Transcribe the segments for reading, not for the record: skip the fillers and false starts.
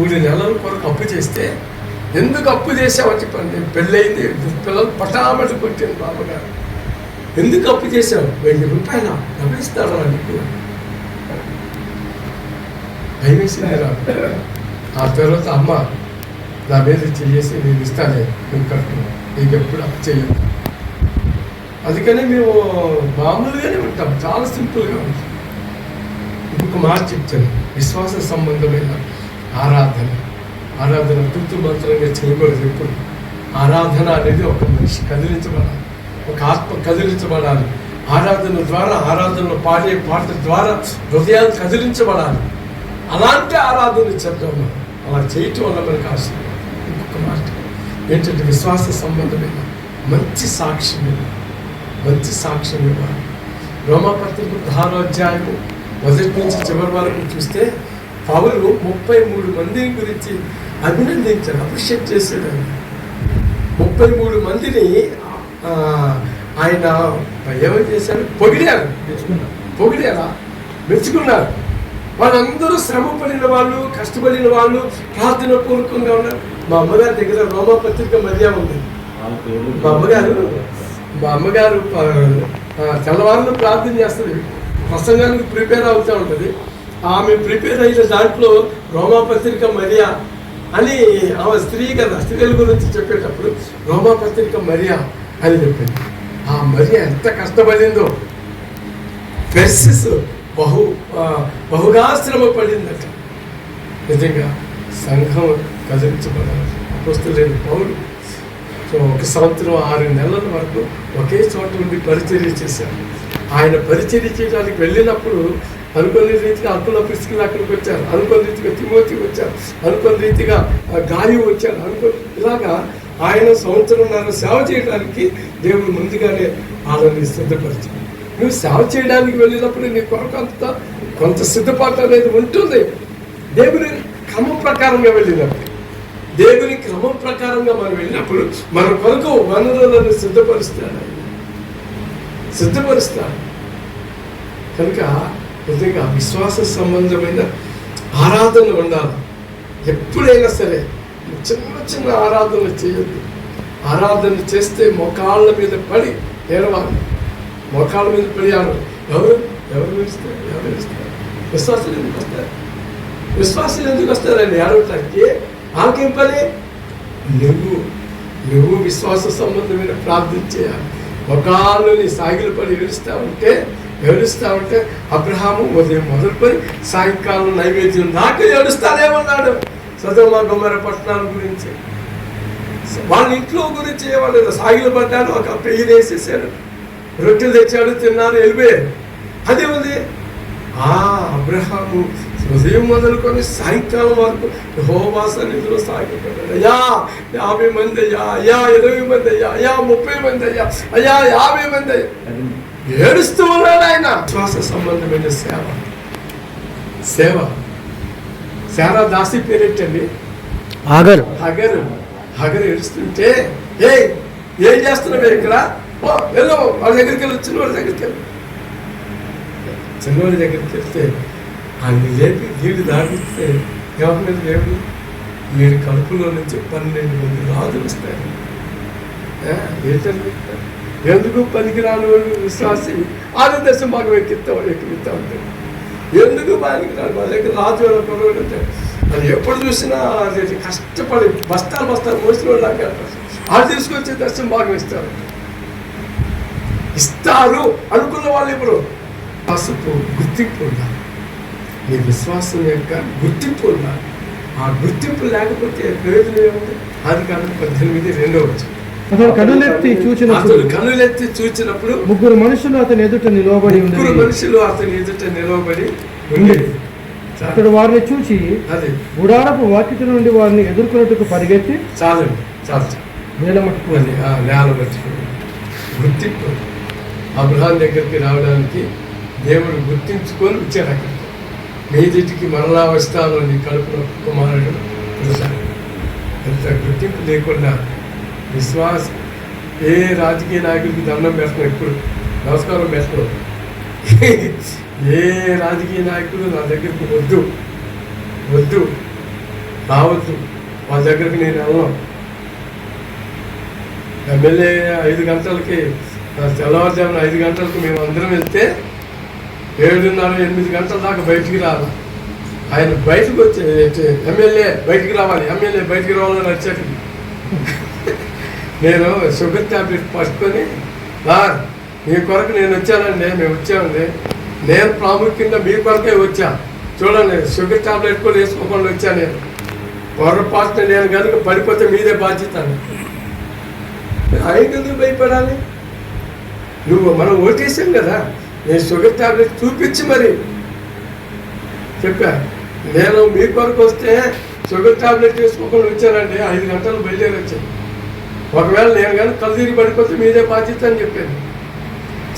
3 నెలల కొరకు అప్పు చేస్తే ఎందుకు అప్పు చేసావని చెప్పండి. పెళ్ళయింది, పిల్లలు పటామటి కొట్టింది బాబగారు. ఎందుకు అప్పు చేసావు? 1000 రూపాయలు గమనిస్తాడు నీకు. భయమేసింది నాకు. ఆ తర్వాత అమ్మ నా మీద చేసి నేను ఇస్తానే, నువ్వు కట్టుకున్నావు, నీకు ఎప్పుడు అప్పు చేయను. అందుకని మేము మామూలుగానే ఉంటాం, చాలా సింపుల్గా ఉంటాం. ఇంకొక మాట చెప్తాను, విశ్వాస సంబంధమైన ఆరాధన తూతు మంత్రంగా చేయకూడదు. ఎప్పుడు ఆరాధన అనేది ఒక మనిషి కదిలించబడాలి, ఒక ఆత్మ కదిలించబడాలి. ఆరాధనలో పాడే పాట ద్వారా హృదయాలు కదిలించబడాలి. అలాంటి ఆరాధన చెప్తాం మనం. అలా చేయటం వల్ల మనకు ఆశీర్వాదం. ఇంకొక మాట ఏంటంటే విశ్వాస సంబంధమైన మంచి సాక్ష్యం ఇవ్వాలి. రోమాపత్రిక 16వ అధ్యాయము 1 నుంచి చివరి వరకు చూస్తే పౌలు 33 మంది గురించి అభినందించాడు, అప్రిషియేట్ చేశాడు. 33 మందిని ఆయన ఏమని చేశాడు? మెచ్చుకున్నారు. వాళ్ళందరూ శ్రమ పడిన వాళ్ళు, కష్టపడిన వాళ్ళు, ప్రార్థన పూర్వకంగా ఉన్నారు. మా అమ్మగారి దగ్గర రోమాపత్రిక మరియా ఉంది. మా అమ్మగారు తెల్లవారులు ప్రార్థన చేస్తుంది, ప్రసంగానికి ప్రిపేర్ అవుతూ ఉంటుంది. ఆమె ప్రిపేర్ అయిన దాంట్లో రోమాపత్రిక మరియా అని, ఆమె స్త్రీ కదా, స్త్రీల గురించి చెప్పేటప్పుడు రోమాపత్రిక మరియా అని చెప్పింది. ఆ మరియా ఎంత కష్టపడిందో, వెర్సెస్ బహుగా శ్రమ పడిందట. నిజంగా సంఘం కదిలించబడాలి. అపోస్తలుడైన పౌలు 1 సంవత్సరం 6 నెలల వరకు ఒకే చోట ఉండి పరిచర్య చేశారు. ఆయన పరిచర్య చేయడానికి వెళ్ళినప్పుడు అనుకున్న రీతిగా అక్కుల పిసుకులు అక్కడికి వచ్చారు, అనుకున్న రీతిగా తిమోతి వచ్చారు, అనుకున్న రీతిగా గాయు వచ్చారు, ఇలాగా ఆయన 1.5 సంవత్సరం సేవ చేయడానికి దేవుడు ముందుగానే వాళ్ళని సిద్ధపరిచాడు. నువ్వు సేవ చేయడానికి వెళ్ళినప్పుడు నీ కొరకు కొంత సిద్ధపాటు అనేది ఉంటుంది. దేవుని క్రమం ప్రకారంగా మనం వెళ్ళినప్పుడు మన కొరకు వనరులను సిద్ధపరుస్తాడు. కనుక నిజంగా విశ్వాస సంబంధమైన ఆరాధన ఉండాలి. ఎప్పుడైనా సరే చిన్న ఆరాధన చేయొద్దు. ఆరాధన చేస్తే మోకాళ్ళ మీద పడి ఏడవాలి. మోకాళ్ళ మీద పడి ఎవరు ఏడుస్తారు? విశ్వాసులు ఎందుకు వస్తారని ఏడవటానికి ఆకేం పని? నువ్వు విశ్వాస సంబంధమైన ప్రార్థన చేయాలి. మోకాళ్ళని సాగిలు పడి ఏడుస్తా ఉంటే అబ్రహాము ఉదయం మొదలుకొని సాయంకాలం నైవేద్యం దాకా ఏడుస్తానేమన్నాడు. సదొమ గొమొర్రా పట్టణాల గురించి, వాళ్ళ ఇంట్లో గురించి వాళ్ళు సాగిలు పడ్డాడు, ఒక పెయ్యి వేసేసాడు, రొట్టెలు తెచ్చాడు, తిన్నారు, వెళ్ళిపోయారు. అదే ఉంది. అబ్రహాము ఉదయం మొదలుకొని సాయంకాలం వరకు యెహోవా సన్నిధిలో సాగిపడ్డాడు. 50 మంది అయ్యా, 20 మంది అయ్యా, 30 మంది అయ్యా, 50 మంది అయ్యా, ఏడుస్తూ ఉన్నాడు ఆయన. శ్వాస సంబంధమైన సేవ. శారా దాసి పేరేంటండి? హగరు ఏడుస్తుంటే, ఏం చేస్తున్నావు ఇక్కడ? వెళ్ళు, వాళ్ళ దగ్గరికి వెళ్ళి, చిన్నవాడి దగ్గరికి వెళ్తే ఆయన లేపి నీళ్ళు దాటిస్తే ఎవరి లేవు, వీడి కడుపులో నుంచి 12 మంది రాజులు వస్తాయి. ఏంటంటే ఎందుకు పనికిరాని వాళ్ళు విశ్వాసి ఆనందశం బాగా ఎక్కిస్తా ఉంటాడు. ఎందుకు పనికిరాని వాళ్ళ దగ్గర రాజు కొనగడు ఉంటాడు. అది ఎప్పుడు చూసినా అది కష్టపడి బస్తాలు మోసిన వాళ్ళు వాళ్ళు తీసుకొచ్చి దర్శనం బాగా ఇస్తారు అనుకున్న వాళ్ళు ఇప్పుడు పసుపు గుర్తింపు ఉండాలి. నీ విశ్వాసం యొక్క గుర్తింపు ఉండాలి. ఆ గుర్తింపు లేకపోతే ప్రయోజనం ఏముంది? ఆదికాండం 18:2 అతడు కన్నులెత్తి చూచినప్పుడు 3 మనుషులు అతని ఎదుట నిలవబడి ఉండేది. అతడు వారిని చూచి గుడారపు వాకిటి నుండి వారిని ఎదుర్కొన్నట్టుకు పరిగెత్తి నేల మట్టుకుని గుర్తింపు. అబ్రహాం దగ్గరికి రావడానికి దేవుడు గుర్తించుకొని వచ్చాడు. అక్కడ మీదిటికి మరలా వస్తాను నీ కడుపున కుమారుడు ఎంత గుర్తింపు లేకుండా విశ్వాసం. ఏ రాజకీయ నాయకుడికి దండం పెడతాం, ఎప్పుడు నమస్కారం పెడతాం. ఏ రాజకీయ నాయకుడు నా దగ్గరికి వద్దు. రావద్దు, వాళ్ళ దగ్గరికి నేను వెళ్ళను. ఎమ్మెల్యే 5 గంటలకి, తెల్లవారుజామున 5 గంటలకు మేము అందరం వెళ్తే 7:30-8 గంటల దాకా బయటికి రావాలి. ఆయన బయటకు వచ్చి ఎమ్మెల్యే బయటికి రావాలి, ఎమ్మెల్యే బయటికి రావాలని వచ్చాడు. నేను షుగర్ ట్యాబ్లెట్ పట్టుకొని, మీ కొరకు నేను వచ్చానండి, మేము వచ్చామండి, నేను ప్రాముఖ్యంగా మీ కొరకే వచ్చా, చూడండి షుగర్ ట్యాబ్లెట్ కూడా వేసుకోకుండా వచ్చాను. నేను పొరపాటున నేను కనుక పడిపోతే మీదే బాధ్యత. ఆయన ఎందుకు భయపడాలి? మనం ఓటేసాం కదా, నేను షుగర్ ట్యాబ్లెట్ చూపించి మరి చెప్పా. నేను మీ కొరకు వస్తే షుగర్ ట్యాబ్లెట్ వేసుకోకుండా వచ్చానండి, 5 గంటలు బయలుదేరి వచ్చాను. ఒకవేళ నేను కానీ కళ్ళు తిరిగి పడిపోతే మీదే బాధ్యత అని చెప్పాను.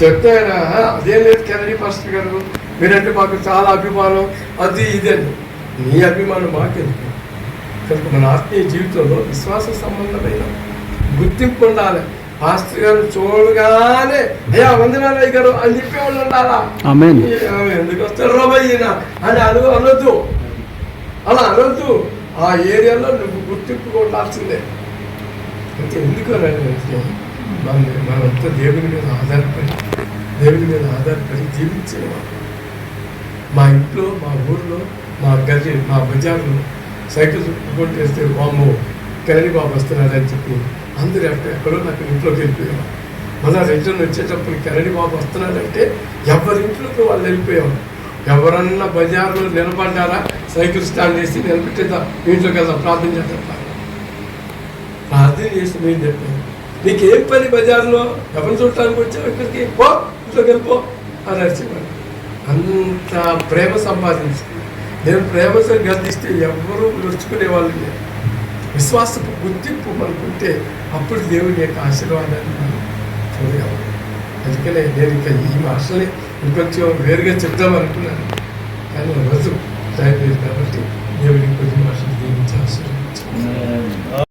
చెప్తే ఆయన అదేం లేదు కెనడీ పాస్టర్ గారు, మీరంటే మాకు చాలా అభిమానం, అది ఇదని. నీ అభిమానం మాకెందుకు? కనుక మన ఆత్మీయ జీవితంలో విశ్వాస సంబంధమైన గుర్తింపు ఉండాలి. పాస్టర్ గారు చూడగానే అయ్యా వందనాలు అయ్య గారు అని చెప్పేవాళ్ళు ఉండాలా? ఎందుకు వస్తారు రోబయ్యనా అని అనొద్దు, అలా అనొద్దు. ఆ ఏరియాలో నువ్వు గుర్తింపు ఉండాల్సిందే. అంటే ఎందుకు మనంతా దేవుని మీద ఆధారపడి జీవించేవాళ్ళు. మా ఇంట్లో, మా ఊర్లో, మా గది, మా బజార్లో సైకిల్ కొట్టేస్తే వామ్మో కెనడీ బాబు వస్తున్నాడని చెప్పి అందరూ ఎక్కడో నాకు ఇంట్లోకి వెళ్ళిపోయాము. మళ్ళీ రిటర్న్ వచ్చేటప్పుడు కెనడీ బాబు వస్తున్నాడంటే ఎవరింట్లోకి వాళ్ళు వెళ్ళిపోయాము. ఎవరన్నా బజార్లో నిలబడ్డారా, సైకిల్ స్టాండ్ చేసి నిలబెట్టేదా, ఇంట్లోకి వెళ్దాం ప్రార్థన చేద్దాం. ప్రార్థన చేసి మేము చెప్పాను, నీకేం పని బజార్లో, ఎవరిని చూడటానికి వచ్చావు, ఇక్కడికి పో, ఇంట్లోకి వెళ్ళిపో అని అరిచేవాడు. అంత ప్రేమ సంపాదించుకున్నాను నేను. ప్రేమతో గర్దిస్తే ఎవరూ నడుచుకునే వాళ్ళు లేరు. విశ్వాసపు గుర్తింపు మనకుంటే అప్పుడు దేవుని యొక్క ఆశీర్వాదాన్ని మనం చూడగలం. అందుకనే నేను ఇంకా ఈ మాటల్ని ఇంకొంచెం వేరుగా చెప్దాం అనుకున్నాను, కానీ రోజు